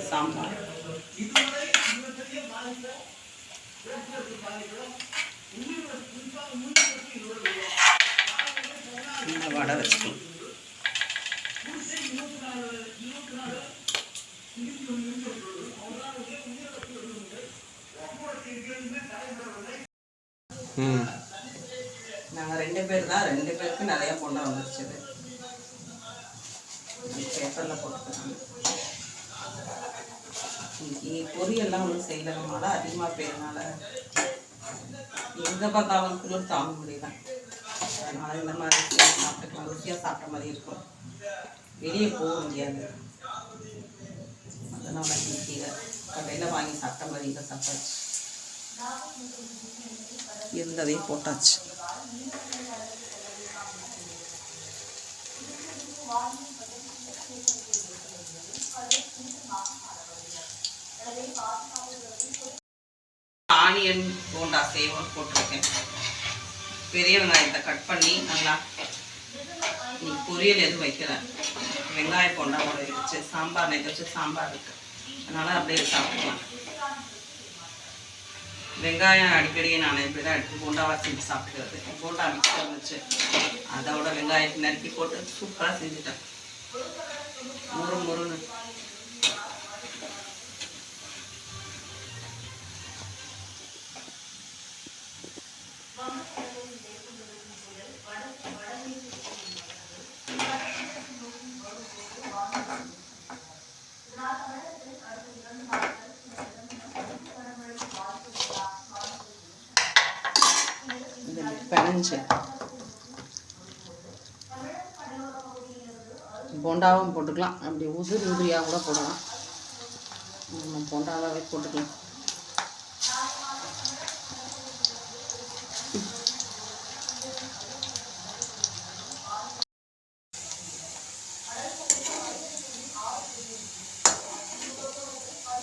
சாம்பார் வடை வச்சுக்கலாம். நாங்கள் 2 பேர் தான், 2 பேருக்கு நிறையா பொண்ணை வந்துருச்சு. பேப்பரில் போட்டுக்கிறாங்க. இன்னைக்கு பொரியெல்லாம் ஒன்றும் செய்யலை, மழை அதிகமாக பெய்யறதுனால எங்கே பார்த்தாலும் குளிர் தாங்க முடியல. அதனால் இந்த மாதிரி சாப்பிட்டுக்கலாம், ருசியாக சாப்பிட்ட மாதிரி இருக்கும். வெளியே போக முடியாது, அதனால் இன்னைக்கு கடையில் வாங்கி சாப்பிட்ட மாதிரி இதை சாப்பிட்டாச்சு. இருந்ததையும் போட்டாச்சு. ஆனியன் போண்டா சேவல் போட்டிருக்கேன். பெரிய வெங்காயத்தை கட் பண்ணி நல்லா, இன்னைக்கு பொரியல் எதுவும் வைக்கல, வெங்காய போண்டாவோட இருந்துச்சு. சாம்பார் நேற்று வச்சு சாம்பார் இருக்கு, அதனால அப்படியே சாப்பிடலாம். வெங்காயம் அடிக்கடி நான் இப்படி தான் எடுத்து போண்டாவாக செஞ்சு சாப்பிட்டுக்கிறது. போண்டா மிக்ஸ் இருந்துச்சு, அதோட வெங்காயத்தை நறுக்கி போட்டு சூப்பராக செஞ்சுட்டேன். முறுன்னு பிணைஞ்சு போண்டாவும் போட்டுக்கலாம், அப்படி உதிரியாக கூட போடலாம். போண்டாவாகவே போட்டுக்கலாம்.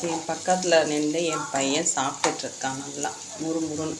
என் பக்கத்தில் நின்று என் பையன் சாப்பிட்டுட்ருக்கான் நல்லா முறுமுறுன்னு.